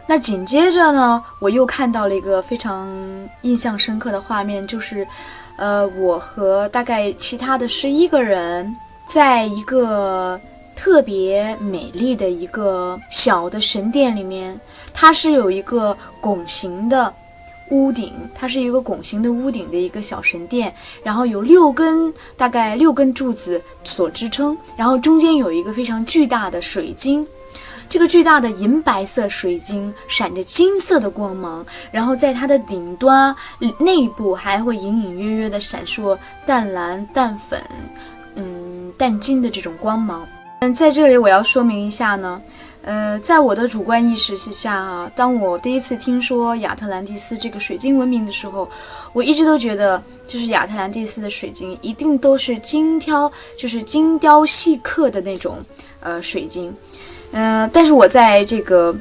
那紧接着呢，我又看到了一个非常印象深刻的画面，就是我和大概其他的11个人在一个特别美丽的一个小的神殿里面，它是有一个拱形的屋顶，它是一个拱形的屋顶的一个小神殿，然后有大概6根柱子所支撑，然后中间有一个非常巨大的水晶，这个巨大的银白色水晶闪着金色的光芒，然后在它的顶端内部还会隐隐约约的闪烁淡蓝、淡粉、淡金的这种光芒。在这里我要说明一下呢，在我的主观意识下啊，当我第一次听说亚特兰蒂斯这个水晶文明的时候，我一直都觉得就是亚特兰蒂斯的水晶一定都是精雕细刻的那种水晶。但是我在这个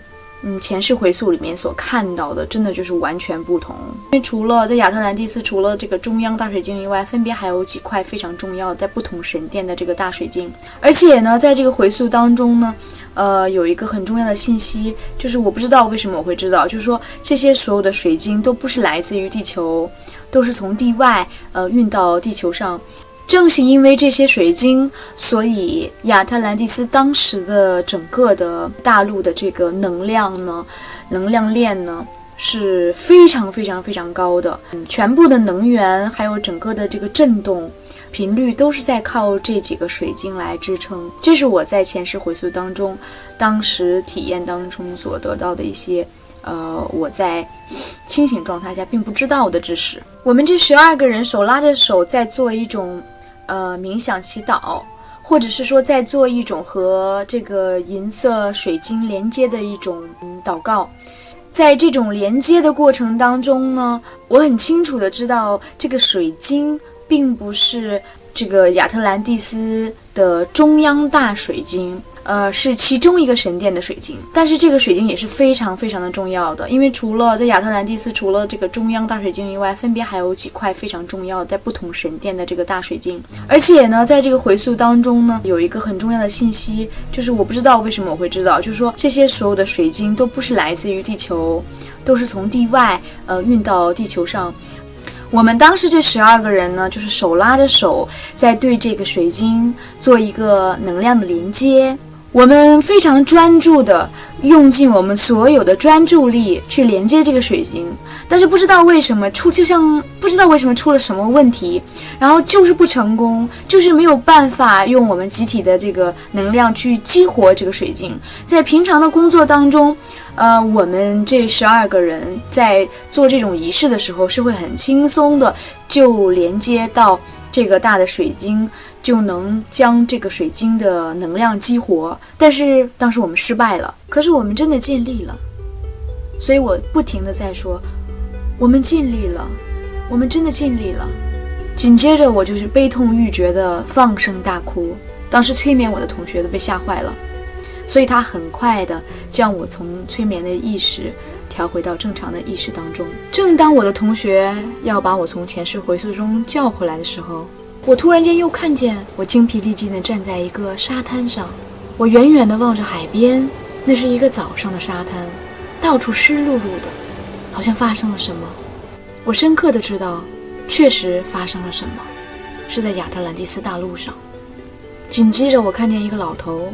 前世回溯里面所看到的真的就是完全不同。因为除了在亚特兰蒂斯除了这个中央大水晶以外，分别还有几块非常重要在不同神殿的这个大水晶。而且呢，在这个回溯当中呢，有一个很重要的信息，就是我不知道为什么我会知道，就是说这些所有的水晶都不是来自于地球，都是从地外运到地球上。正是因为这些水晶，所以亚特兰蒂斯当时的整个的大陆的这个能量链呢是非常非常非常高的，全部的能源还有整个的这个震动频率都是在靠这几个水晶来支撑。这是我在前世回溯当中当时体验当中所得到的一些我在清醒状态下并不知道的知识。我们这12个人手拉着手在做一种冥想祈祷，或者是说在做一种和这个银色水晶连接的一种祷告。在这种连接的过程当中呢，我很清楚的知道这个水晶并不是这个亚特兰蒂斯的中央大水晶，是其中一个神殿的水晶。但是这个水晶也是非常非常的重要的，因为除了在亚特兰蒂斯除了这个中央大水晶以外，分别还有几块非常重要在不同神殿的这个大水晶。而且呢，在这个回溯当中呢，有一个很重要的信息，就是我不知道为什么我会知道，就是说这些所有的水晶都不是来自于地球，都是从地外运到地球上。我们当时这12个人呢，就是手拉着手在对这个水晶做一个能量的连接。我们非常专注的用尽我们所有的专注力去连接这个水晶，但是不知道为什么出了什么问题，然后就是不成功，就是没有办法用我们集体的这个能量去激活这个水晶。在平常的工作当中我们这12个人在做这种仪式的时候是会很轻松的就连接到这个大的水晶，就能将这个水晶的能量激活。但是当时我们失败了，可是我们真的尽力了，所以我不停地在说我们尽力了，我们真的尽力了。紧接着我就是悲痛欲绝的放声大哭，当时催眠我的同学都被吓坏了，所以他很快的将我从催眠的意识调回到正常的意识当中。正当我的同学要把我从前世回溯中叫回来的时候，我突然间又看见我精疲力尽地站在一个沙滩上，我远远地望着海边，那是一个早上的沙滩，到处湿漉漉的，好像发生了什么。我深刻地知道确实发生了什么，是在亚特兰蒂斯大陆上。紧接着我看见一个老头，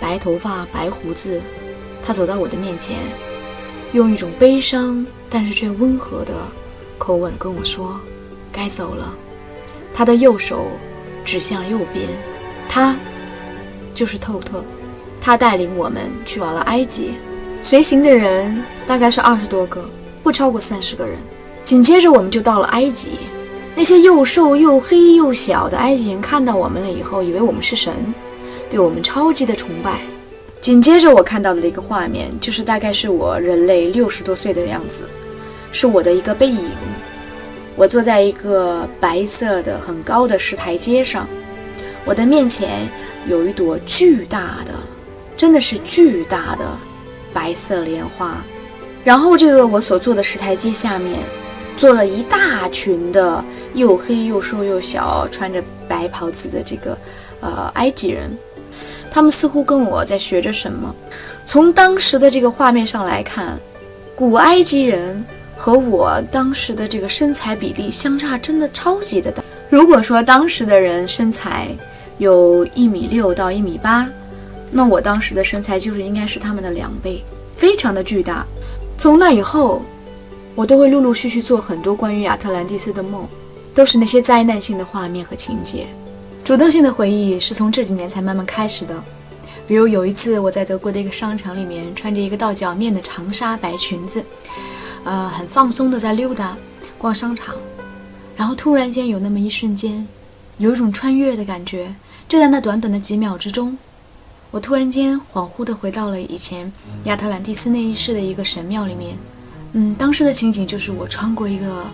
白头发白胡子，他走到我的面前，用一种悲伤但是却温和的口吻跟我说该走了。他的右手指向右边，他就是透特，他带领我们去往了埃及。随行的人大概是20多个，不超过30个人。紧接着我们就到了埃及，那些又瘦又黑又小的埃及人看到我们了以后，以为我们是神，对我们超级的崇拜。紧接着我看到的一个画面，就是大概是我人类60多岁的样子，是我的一个背影。我坐在一个白色的很高的石台阶上，我的面前有一朵巨大的，真的是巨大的白色莲花。然后这个我所坐的石台阶下面坐了一大群的又黑又瘦又小穿着白袍子的这个埃及人，他们似乎跟我在学着什么。从当时的这个画面上来看，古埃及人和我当时的这个身材比例相差真的超级的大。如果说当时的人身材有1.6米到1.8米，那我当时的身材应该是他们的2倍，非常的巨大。从那以后，我都会陆陆续续做很多关于亚特兰蒂斯的梦，都是那些灾难性的画面和情节。主动性的回忆是从这几年才慢慢开始的。比如有一次我在德国的一个商场里面，穿着一个到脚面的长纱白裙子，很放松的在溜达逛商场，然后突然间有那么一瞬间，有一种穿越的感觉。就在那短短的几秒之中，我突然间恍惚的回到了以前亚特兰蒂斯那一世的一个神庙里面。当时的情景就是我穿过一个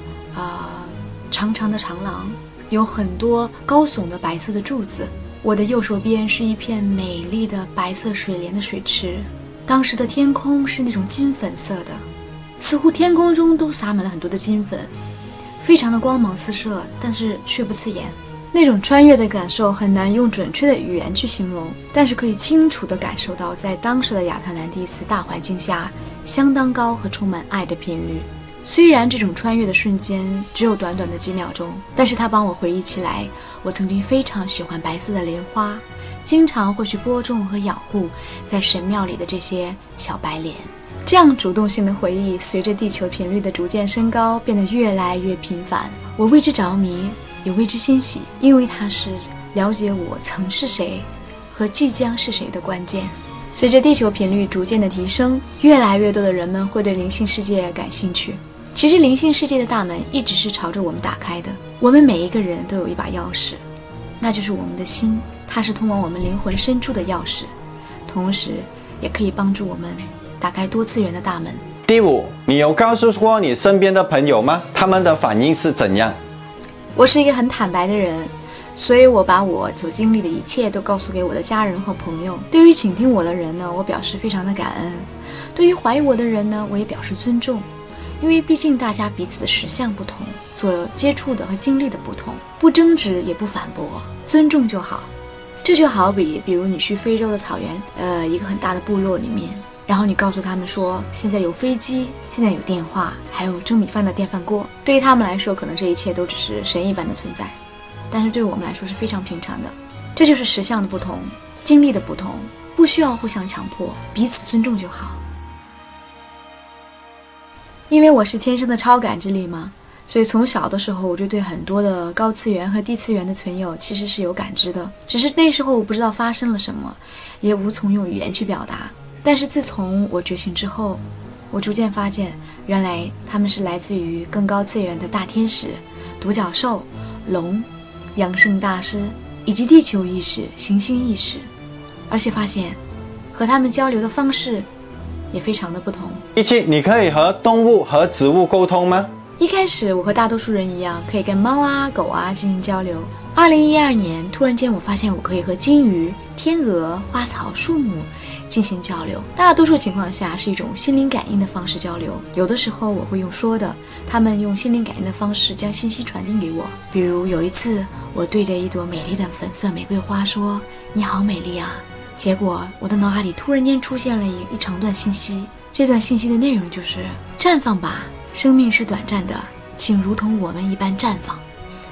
长长的长廊，有很多高耸的白色的柱子，我的右手边是一片美丽的白色水莲的水池。当时的天空是那种金粉色的，似乎天空中都洒满了很多的金粉，非常的光芒四射，但是却不刺眼。那种穿越的感受很难用准确的语言去形容，但是可以清楚地感受到在当时的亚特兰蒂斯大环境下相当高和充满爱的频率。虽然这种穿越的瞬间只有短短的几秒钟，但是它帮我回忆起来我曾经非常喜欢白色的莲花，经常会去播种和养护在神庙里的这些小白莲。这样主动性的回忆随着地球频率的逐渐升高变得越来越频繁，我为之着迷也为之欣喜，因为它是了解我曾是谁和即将是谁的关键。随着地球频率逐渐的提升，越来越多的人们会对灵性世界感兴趣。其实灵性世界的大门一直是朝着我们打开的，我们每一个人都有一把钥匙，那就是我们的心，它是通往我们灵魂深处的钥匙，同时也可以帮助我们打开多次元的大门。第5，你有告诉过你身边的朋友吗？他们的反应是怎样？我是一个很坦白的人，所以我把我所经历的一切都告诉给我的家人和朋友。对于倾听我的人呢，我表示非常的感恩；对于怀疑我的人呢，我也表示尊重。因为毕竟大家彼此的实相不同，所接触的和经历的不同，不争执也不反驳，尊重就好。这就好比如你去非洲的草原，一个很大的部落里面，然后你告诉他们说现在有飞机，现在有电话，还有蒸米饭的电饭锅。对于他们来说，可能这一切都只是神一般的存在，但是对我们来说是非常平常的。这就是实相的不同，经历的不同，不需要互相强迫，彼此尊重就好。因为我是天生的超感知力嘛，所以从小的时候我就对很多的高次元和低次元的存有其实是有感知的，只是那时候我不知道发生了什么，也无从用语言去表达。但是自从我觉醒之后，我逐渐发现原来他们是来自于更高次元的大天使、独角兽、龙、养生大师以及地球意识、行星意识，而且发现和他们交流的方式也非常的不同。第7，你可以和动物和植物沟通吗？一开始我和大多数人一样，可以跟猫啊、狗啊进行交流。2012年，突然间我发现我可以和金鱼、天鹅、花草、树木进行交流。大多数情况下是一种心灵感应的方式交流，有的时候我会用说的，他们用心灵感应的方式将信息传递给我。比如有一次，我对着一朵美丽的粉色玫瑰花说：“你好美丽啊！”结果我的脑海里突然间出现了一长段信息，这段信息的内容就是绽放吧，生命是短暂的，请如同我们一般绽放。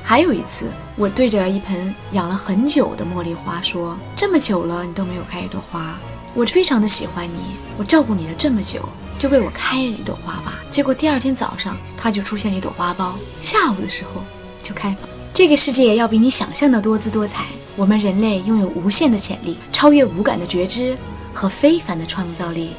还有一次，我对着一盆养了很久的茉莉花说：“这么久了你都没有开一朵花，我非常的喜欢你，我照顾你了这么久，就为我开了一朵花吧。”结果第二天早上它就出现了一朵花苞，下午的时候就开放。这个世界要比你想象的多姿多彩，我们人类拥有无限的潜力，超越五感的觉知和非凡的创造力。